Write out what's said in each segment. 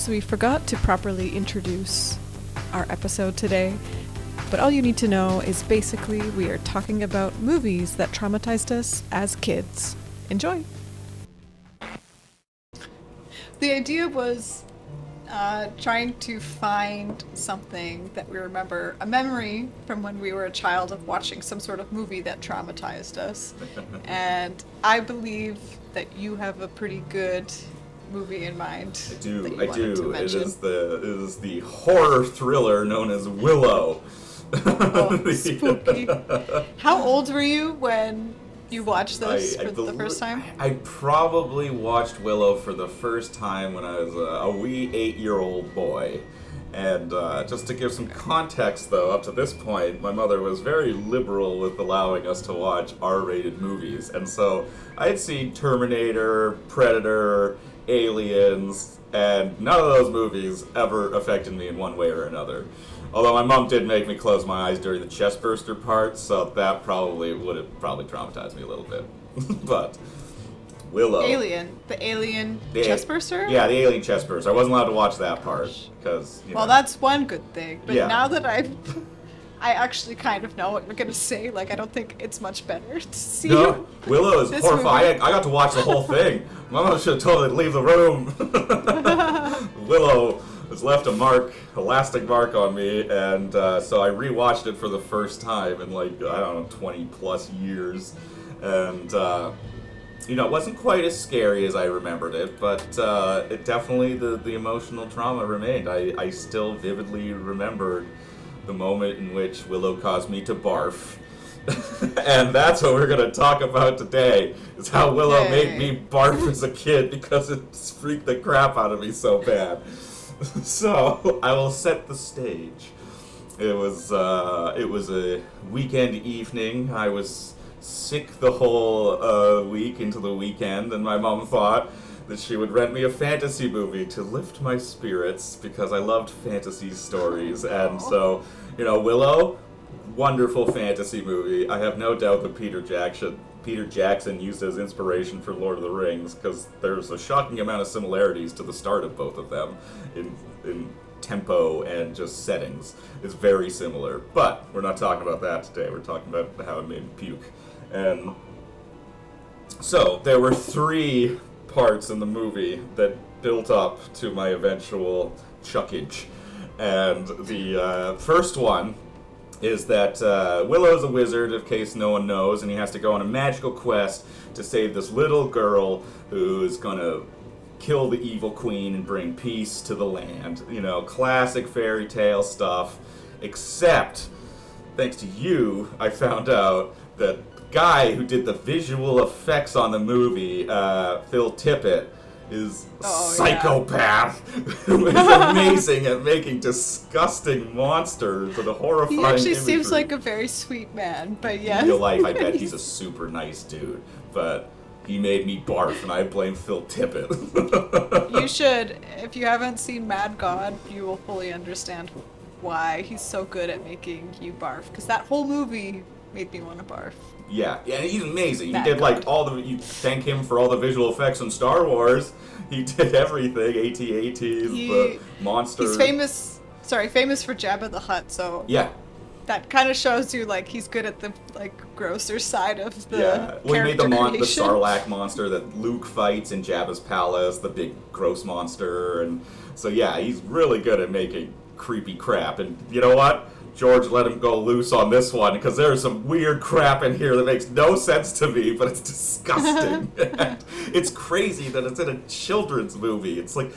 So we forgot to properly introduce our episode today, but all you need to know is basically we are talking about movies that traumatized us as kids. Enjoy! The idea was trying to find something that we remember, a memory from when we were a child of watching some sort of movie that traumatized us. And I believe that you have a pretty good movie in mind. I do. It is the horror thriller known as Willow. Oh, spooky. How old were you when you watched this for the first time? I probably watched Willow for the first time when I was a wee 8-year-old boy. And just to give some context, though, up to this point, my mother was very liberal with allowing us to watch R-rated movies. And so I had seen Terminator, Predator, Aliens, and none of those movies ever affected me in one way or another. Although my mom did make me close my eyes during the chestburster part, so that would have traumatized me a little bit. But Willow, the alien chestburster? Yeah, the alien chestburster. I wasn't allowed to watch that part because. Well, that's one good thing. But yeah. Now that I actually kind of know what you're gonna say. Like, I don't think it's much better to see. No, Willow is horrifying. I got to watch the whole thing. My mom should have told me to leave the room. Willow has left a lasting mark on me, and so I rewatched it for the first time in 20 plus years, and it wasn't quite as scary as I remembered it, but it definitely the emotional trauma remained. I still vividly remembered the moment in which Willow caused me to barf. And that's what we're going to talk about today, is how Willow made me barf as a kid because it freaked the crap out of me so bad. So, I will set the stage. It was a weekend evening. I was sick the whole week into the weekend, and my mom thought that she would rent me a fantasy movie to lift my spirits because I loved fantasy stories. And so, Willow, wonderful fantasy movie. I have no doubt that Peter Jackson used as inspiration for Lord of the Rings, because there's a shocking amount of similarities to the start of both of them in tempo and just settings. It's very similar, but we're not talking about that today. We're talking about how it made me puke. And so there were 3 parts in the movie that built up to my eventual chuckage. And the first one is that Willow's a wizard, in case no one knows, and he has to go on a magical quest to save this little girl who's gonna kill the evil queen and bring peace to the land. Classic fairy tale stuff, except, thanks to you, I found out that the guy who did the visual effects on the movie, Phil Tippett, is psychopath who is amazing at making disgusting monsters and horrifying imagery. He actually seems like a very sweet man, but yes. In real life, I bet he's a super nice dude, but he made me barf, and I blame Phil Tippett. You should. If you haven't seen Mad God, you will fully understand why he's so good at making you barf, because that whole movie made me want to barf. Yeah, he's amazing. Mad He did God. you thank him for all the visual effects in Star Wars. He did everything, AT-ATs, the monsters. He's famous for Jabba the Hutt, so yeah. That kind of shows you, he's good at the, grosser side of the Well, he made the creation. Sarlacc monster that Luke fights in Jabba's palace, the big gross monster, and so yeah, he's really good at making creepy crap, and you know what? George let him go loose on this one, because there's some weird crap in here that makes no sense to me, but it's disgusting. It's crazy that it's in a children's movie. It's like,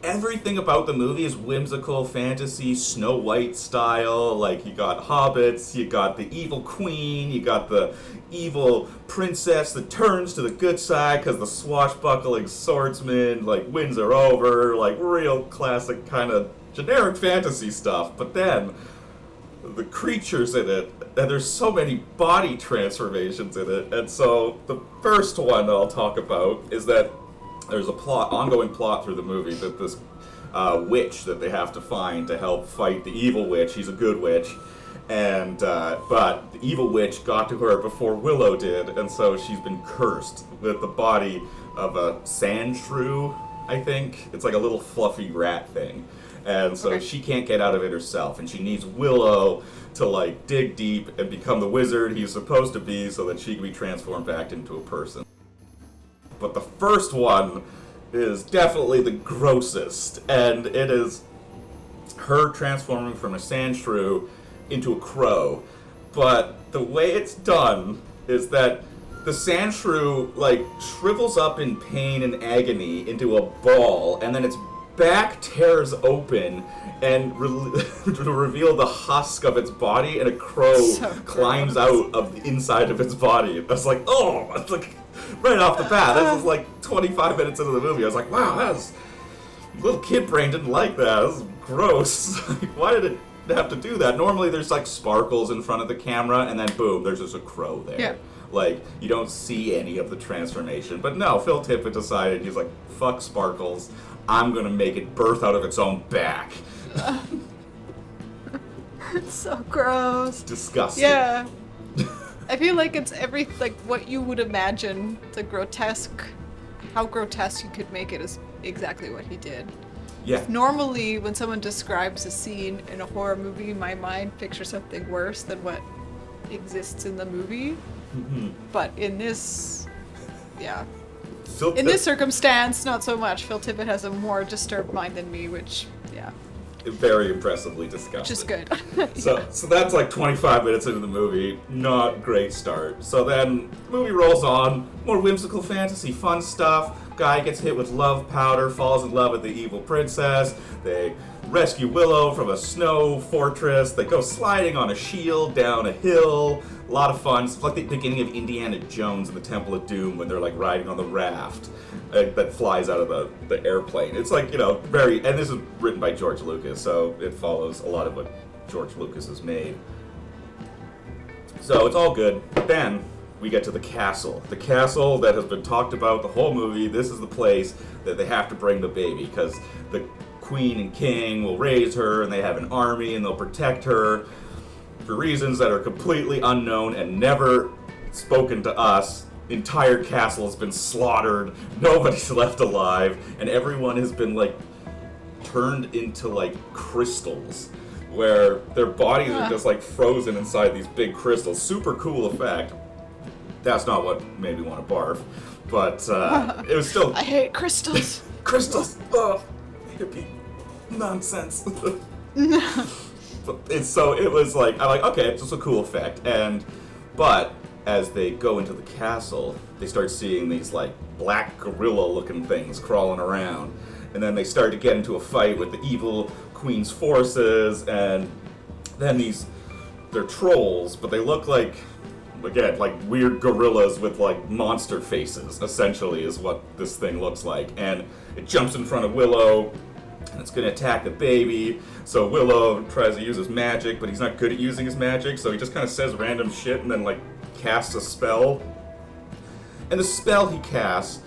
everything about the movie is whimsical, fantasy, Snow White style. You got hobbits, you got the evil queen, you got the evil princess that turns to the good side because the swashbuckling swordsman, wins her over, real classic kind of generic fantasy stuff. But then the creatures in it, and there's so many body transformations in it. And so the first one I'll talk about is that there's a ongoing plot through the movie that this witch that they have to find to help fight the evil witch. She's a good witch, and but the evil witch got to her before Willow did, and so she's been cursed with the body of a sand shrew. I think. It's like a little fluffy rat thing. And so Okay. she can't get out of it herself, and she needs Willow to like dig deep and become the wizard he's supposed to be so that she can be transformed back into a person. But the first one is definitely the grossest, and it is her transforming from a sand shrew into a crow. But the way it's done is that the sand shrew like shrivels up in pain and agony into a ball, and then its back tears open and to reveal the husk of its body, and a crow So climbs gross. out of the inside of its body. I was like, oh, it's like right off the bat. This was like 25 minutes into the movie. I was like, wow, that's little kid brain didn't like that. This is gross. Like, why did it have to do that? Normally there's like sparkles in front of the camera, and then boom, there's just a crow there. Yeah. Like, you don't see any of the transformation. But no, Phil Tippett decided, he's like, fuck sparkles. I'm gonna make it birth out of its own back. It's so gross. Disgusting. Yeah. I feel like it's like what you would imagine the grotesque, how grotesque you could make it is exactly what he did. Yeah. Normally, when someone describes a scene in a horror movie, my mind pictures something worse than what exists in the movie. But in this, yeah. Phil In this circumstance, not so much. Phil Tippett has a more disturbed mind than me, which, yeah, very impressively disgusting. which is good. So that's like 25 minutes into the movie. Not great start. So then the movie rolls on. More whimsical fantasy, fun stuff. Guy gets hit with love powder, falls in love with the evil princess. They rescue Willow from a snow fortress. They go sliding on a shield down a hill. A lot of fun. It's like the beginning of Indiana Jones and the Temple of Doom when they're like riding on the raft that flies out of the airplane. It's like, you know, very... And this is written by George Lucas, so it follows a lot of what George Lucas has made. So it's all good. But then we get to the castle. The castle that has been talked about the whole movie. This is the place that they have to bring the baby because the queen and king will raise her, and they have an army, and they'll protect her for reasons that are completely unknown and never spoken to us. The entire castle has been slaughtered. Nobody's left alive, and everyone has been like turned into like crystals, where their bodies are just like frozen inside these big crystals. Super cool effect. That's not what made me want to barf, but it was still I hate crystals. crystals. Oh, hippie nonsense. But it was like, I'm like, okay, it's just a cool effect. But as they go into the castle, they start seeing these like black gorilla looking things crawling around. And then they start to get into a fight with the evil queen's forces, and then they're trolls, but they look like, again, like weird gorillas with like monster faces, essentially, is what this thing looks like. And it jumps in front of Willow, and it's gonna attack the baby. So Willow tries to use his magic, but he's not good at using his magic, so he just kind of says random shit and then like casts a spell. And the spell he casts,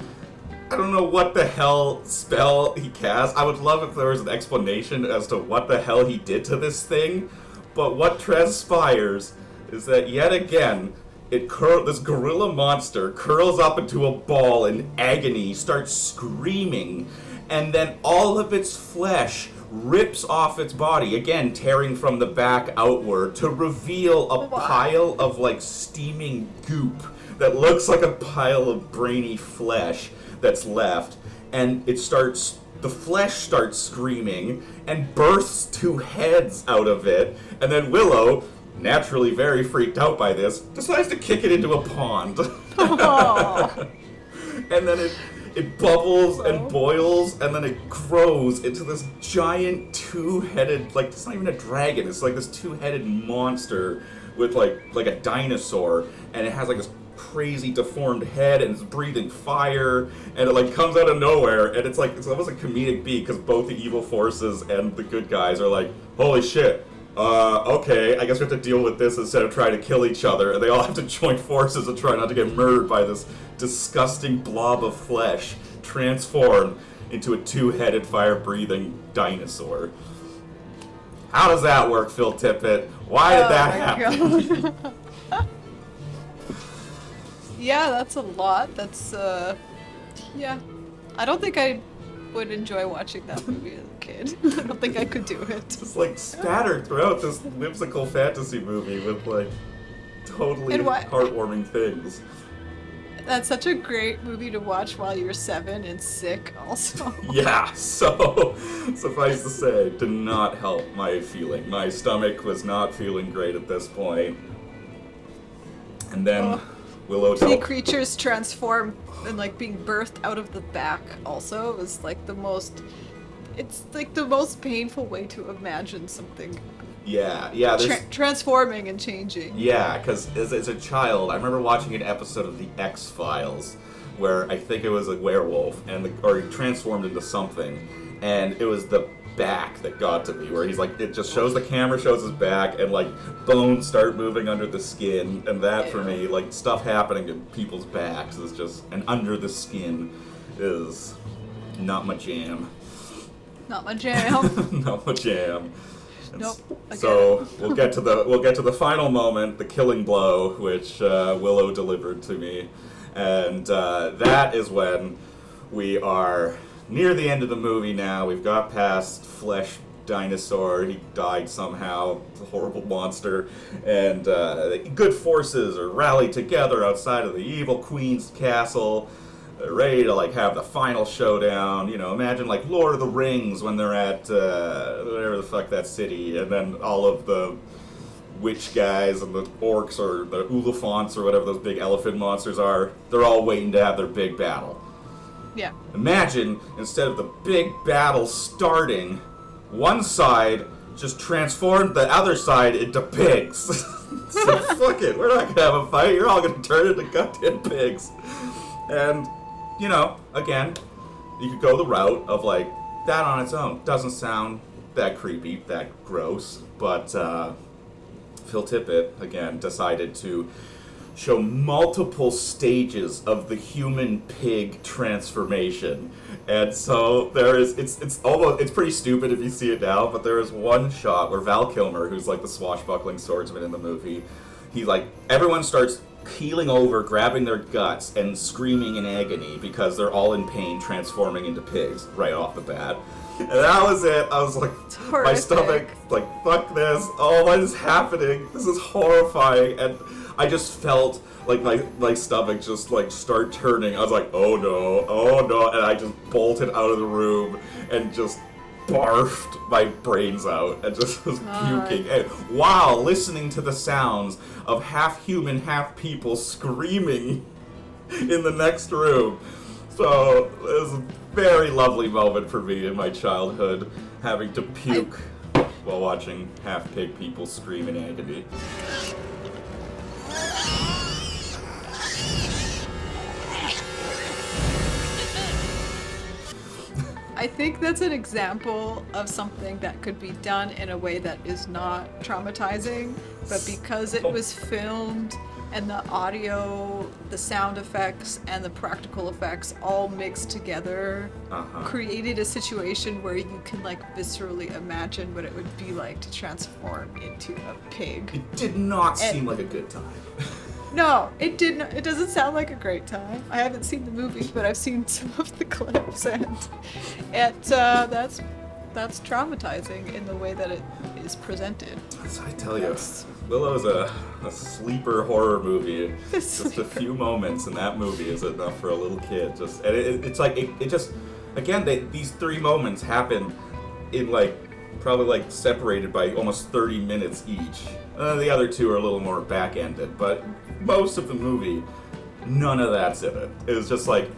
I don't know what the hell spell he cast. I would love if there was an explanation as to what the hell he did to this thing. But what transpires is that yet again, this gorilla monster curls up into a ball in agony, starts screaming, and then all of its flesh rips off its body, again tearing from the back outward, to reveal a pile of like steaming goop that looks like a pile of brainy flesh that's left, and the flesh starts screaming and bursts two heads out of it, and then Willow, naturally very freaked out by this, decides to kick it into a pond. And then it bubbles and boils, and then it grows into this giant two-headed, like, it's not even a dragon, it's like this two-headed monster with like a dinosaur, and it has like this crazy deformed head, and it's breathing fire, and it like comes out of nowhere, and it's almost a comedic beat because both the evil forces and the good guys are like, holy shit, okay, I guess we have to deal with this instead of trying to kill each other, and they all have to join forces and try not to get murdered by this disgusting blob of flesh transformed into a two-headed fire-breathing dinosaur. How does that work, Phil Tippett? Why did that happen? Yeah, that's a lot. That's, yeah. I don't think I would enjoy watching that movie as a kid. I don't think I could do it. Just like scattered throughout this whimsical fantasy movie with like totally And what? heartwarming things. That's such a great movie to watch while you're 7 and sick also. Yeah, so suffice to say, did not help my feeling. My stomach was not feeling great at this point. And then Willow The told creatures transform and like being birthed out of the back also is like the most, it's like the most painful way to imagine something yeah, there's transforming and changing. yeah, because as a child, I remember watching an episode of The X-Files where I think it was a werewolf or he transformed into something, and it was the back that got to me, where he's like, it just shows the camera shows his back, and like bones start moving under the skin, and that for me, like stuff happening to people's backs is just, and under the skin is not my jam. Not my jam. Not my jam. Nope. So we'll get to the final moment, the killing blow, which Willow delivered to me, and that is when we are near the end of the movie. Now we've got past Flesh Dinosaur. He died somehow. It's a horrible monster, and good forces are rallied together outside of the evil queen's castle. They're ready to like have the final showdown. You know, imagine like Lord of the Rings when they're at whatever the fuck that city, and then all of the witch guys and the orcs or the Ulefants or whatever those big elephant monsters are. They're all waiting to have their big battle. Yeah. Imagine instead of the big battle starting, one side just transformed the other side into pigs. So fuck it, we're not gonna have a fight. You're all gonna turn into goddamn pigs. And, you know, again, you could go the route of like, that on its own doesn't sound that creepy, that gross, but Phil Tippett, again, decided to show multiple stages of the human pig transformation. And so there is, it's pretty stupid if you see it now, but there is one shot where Val Kilmer, who's like the swashbuckling swordsman in the movie, he like, everyone starts keeling over, grabbing their guts, and screaming in agony because they're all in pain, transforming into pigs right off the bat. And that was it. I was like, my stomach, like, fuck this. Oh, what is happening? This is horrifying. And I just felt like my stomach just like start turning. I was like, oh no. And I just bolted out of the room and just barfed my brains out and just was puking. And while listening to the sounds of half human, half people screaming in the next room. So it was a very lovely moment for me in my childhood, having to puke while watching half pig people scream in agony. I think that's an example of something that could be done in a way that is not traumatizing, but because it was filmed and the audio, the sound effects, and the practical effects all mixed together created a situation where you can like viscerally imagine what it would be like to transform into a pig. It did not seem like a good time. No, it didn't. It doesn't sound like a great time. I haven't seen the movie, but I've seen some of the clips, and that's traumatizing in the way that it is presented. I tell you, Willow's a sleeper horror movie. Just a few moments in that movie is enough for a little kid. Just and it's like it just again these 3 moments happen in like probably like separated by almost 30 minutes each. The other 2 are a little more back-ended, but most of the movie, none of that's in it. It was just like,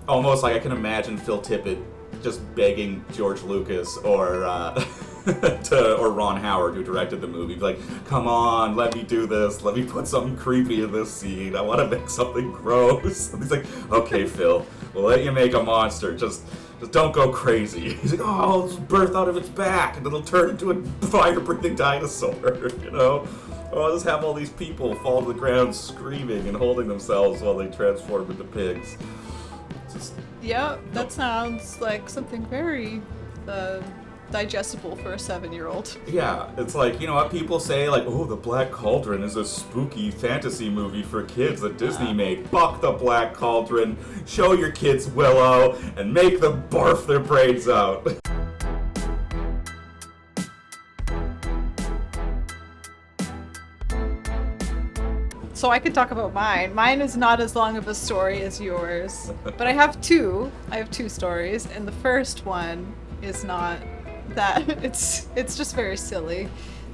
almost like I can imagine Phil Tippett just begging George Lucas or Ron Howard, who directed the movie, like, come on, let me do this, let me put something creepy in this scene, I want to make something gross. And he's like, okay, Phil, we'll let you make a monster, just don't go crazy. He's like, oh, I'll just birth out of its back, and it'll turn into a fire-breathing dinosaur, you know? Or I'll just have all these people fall to the ground screaming and holding themselves while they transform into pigs. Yeah, that sounds like something very digestible for a 7-year-old. Yeah, it's like, you know what people say, like, oh, The Black Cauldron is a spooky fantasy movie for kids that Disney made. Fuck The Black Cauldron. Show your kids Willow and make them barf their brains out. So I could talk about mine. Mine is not as long of a story as yours, but I have two. I have two stories, and the first one is not that. It's just very silly.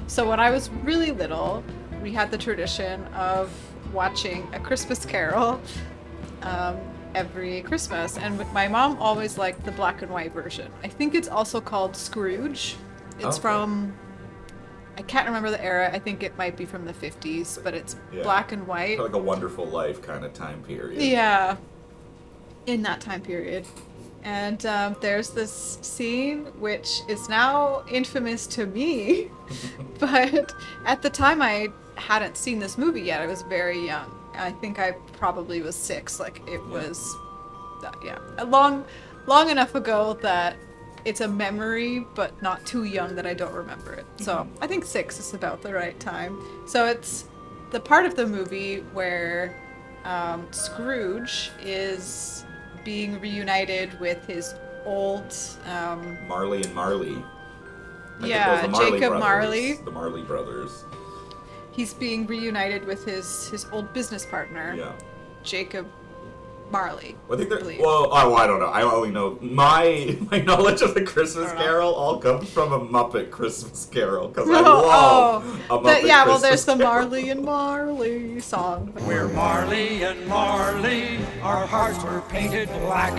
So when I was really little, we had the tradition of watching A Christmas Carol every Christmas, and my mom always liked the black and white version. I think it's also called Scrooge. It's Okay. from, I can't remember the era. I think it might be from the 50s, but it's black and white. Like A Wonderful Life kind of time period. Yeah, in that time period. And there's this scene which is now infamous to me, but at the time I hadn't seen this movie yet. I was very young. I think I probably was 6. Like it was, long enough ago that it's a memory, but not too young that I don't remember it. So I think 6 is about the right time. So it's the part of the movie where Scrooge is being reunited with his old Marley and Marley. I think Yeah, those are the Marley Jacob brothers, Marley. The Marley brothers. He's being reunited with his old business partner, Yeah. Jacob Marley. I think they're. believe. Well, I don't know. I only know my knowledge of the Christmas I don't know. Carol all comes from a Muppet Christmas Carol because I Oh, love a Muppet yeah, well, Christmas there's the Carol. Marley and Marley song. We're Marley and Marley, our hearts were painted black.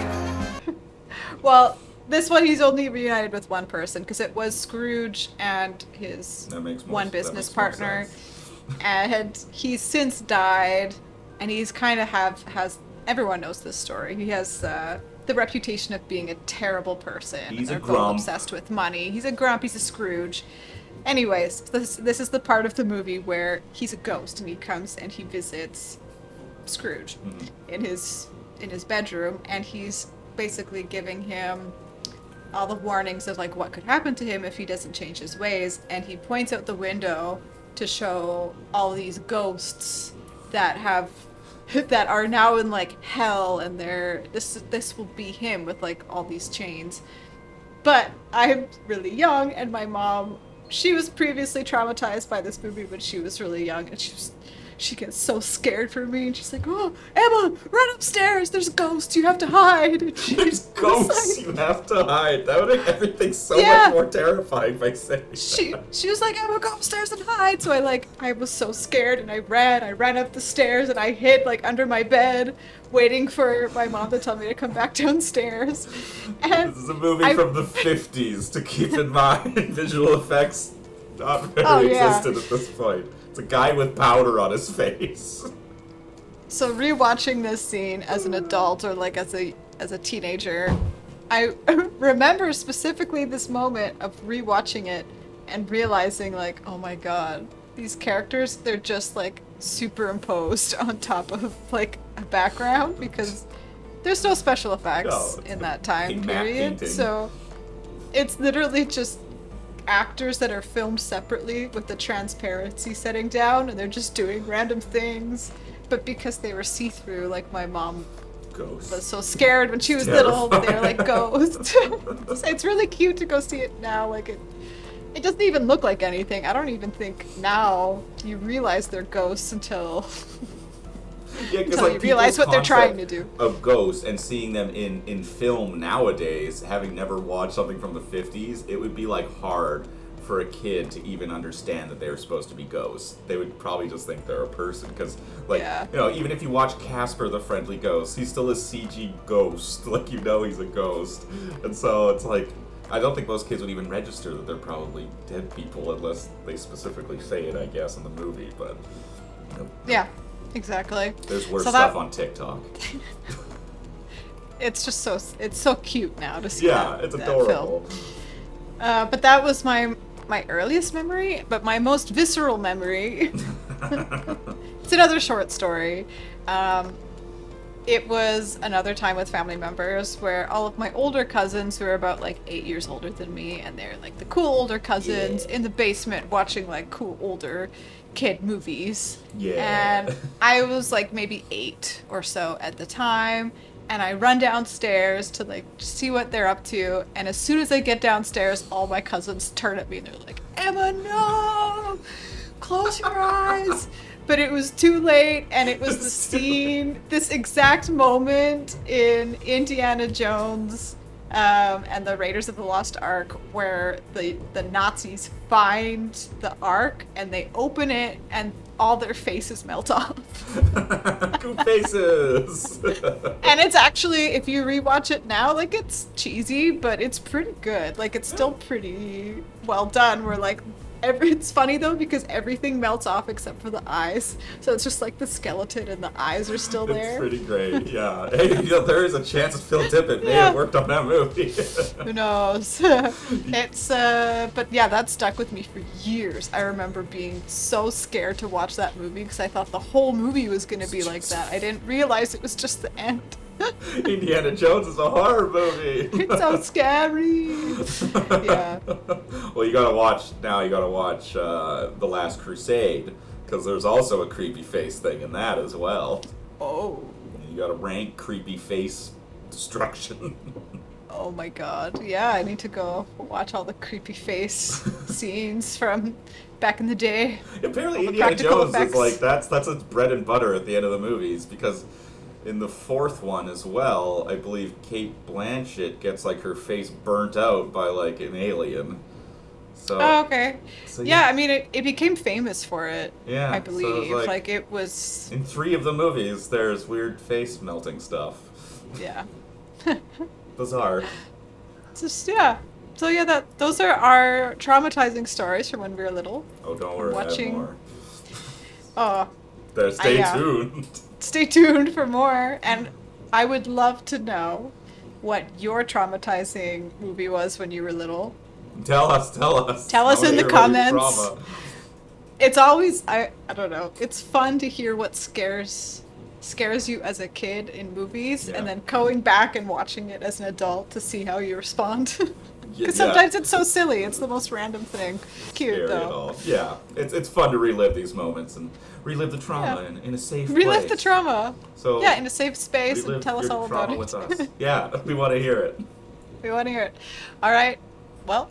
Well, this one he's only reunited with one person because it was Scrooge and his That makes more- one that business makes more partner, sense. and he's since died, and he's kind of has everyone knows this story. He has the reputation of being a terrible person. He's a They're both grump. obsessed with money. He's a grump. He's a Scrooge. Anyways, this is the part of the movie where he's a ghost and he comes and he visits Scrooge in his bedroom, and he's basically giving him all the warnings of like what could happen to him if he doesn't change his ways, and he points out the window to show all these ghosts that are now in like hell, and this will be him with like all these chains. But I'm really young, and my mom, she was previously traumatized by this movie when she was really young, and she gets so scared for me, and she's like, "Oh, Emma, run upstairs! There's ghosts! You have to hide!" And There's ghosts like, you have to hide. That would make everything so Yeah. much more terrifying by saying she that. was like, "Emma, go upstairs and hide!" So I was so scared, and I ran up the stairs, and I hid like under my bed, waiting for my mom to tell me to come back downstairs. And This is a movie from the 50s, to keep in mind. Visual effects not very yeah. existent at this point. It's a guy with powder on his face. So rewatching this scene as an adult or like as a teenager, I remember specifically this moment of rewatching it and realizing like, oh my god, these characters, they're just like superimposed on top of like a background because there's no special effects No, in that time matte period. painting. So it's literally just actors that are filmed separately with the transparency setting down, and they're just doing random things. But because they were see-through, like my mom Ghost. was so scared when she was little, they were like ghosts. It's really cute to go see it now. Like it doesn't even look like anything. I don't even think now you realize they're ghosts until Yeah, 'cause, until you realize people's what they're trying to concept do. Of ghosts and seeing them in film nowadays, having never watched something from the 50s, it would be like hard for a kid to even understand that they were supposed to be ghosts. They would probably just think they're a person because, like, Yeah. you know, even if you watch Casper the Friendly Ghost, he's still a CG ghost. Like, you know he's a ghost. And so it's like, I don't think most kids would even register that they're probably dead people unless they specifically say it, I guess, in the movie. But you know, Yeah, exactly. there's worse So that- stuff on TikTok. It's just so cute now to see Yeah, that, it's that adorable. film. But that was my earliest memory, but my most visceral memory. It's another short story. it was another time with family members where all of my older cousins who are about like 8 years older than me, and they're like the cool older cousins Yeah. in the basement watching like cool older kid movies. Yeah. And I was like maybe 8 or so at the time. And I run downstairs to like see what they're up to. And as soon as I get downstairs, all my cousins turn at me and they're like, Emma, no! Close your eyes! But it was too late, and it was the scene, this exact moment in Indiana Jones and the Raiders of the Lost Ark, where the Nazis find the Ark and they open it, and all their faces melt off. Cool faces. And it's actually, if you rewatch it now, like it's cheesy, but it's pretty good. Like it's still pretty well done. Where like it's funny though because everything melts off except for the eyes. So it's just like the skeleton and the eyes are still there. It's pretty great, yeah. Hey, there is a chance Phil Tippett may Yeah. have worked on that movie. Who knows? It's but yeah, that stuck with me for years. I remember being so scared to watch that movie because I thought the whole movie was going to be like that. I didn't realize it was just the end. Indiana Jones is a horror movie. It's so scary. Yeah. Well, you gotta watch The Last Crusade, because there's also a creepy face thing in that as well. Oh. You gotta rank creepy face destruction. Oh my god. Yeah, I need to go watch all the creepy face scenes from back in the day. Apparently, All the Indiana practical Jones effects. is like that's its bread and butter at the end of the movies, because in the fourth one as well, I believe Kate Blanchett gets like her face burnt out by like an alien. So Oh, okay. So, yeah, yeah. I mean, it became famous for it, Yeah, I so it was believe. like- It was, in 3 of the movies, there's weird face melting stuff. yeah. Bizarre. Just, yeah. So, yeah, those are our traumatizing stories from when we were little. Oh, don't worry, I have Watching- more. Oh, There, stay yeah. tuned. stay tuned for more. And I would love to know what your traumatizing movie was when you were little. Tell us. Tell us I wanna in the hear about your comments. trauma. It's always, I don't know, it's fun to hear what scares you as a kid in movies, Yeah. and then going back and watching it as an adult to see how you respond. Yeah, Because sometimes it's so silly. It's the most random thing. Cute Scary at though. all. Yeah, it's fun to relive these moments and relive the trauma Yeah. in a safe Relive place. the trauma. So Yeah, in a safe space, relive and tell us your all about trauma it. with us. Yeah, we want to hear it. We want to hear it. All right. Well,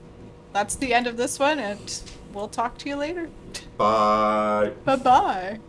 that's the end of this one, and we'll talk to you later. Bye. Bye bye.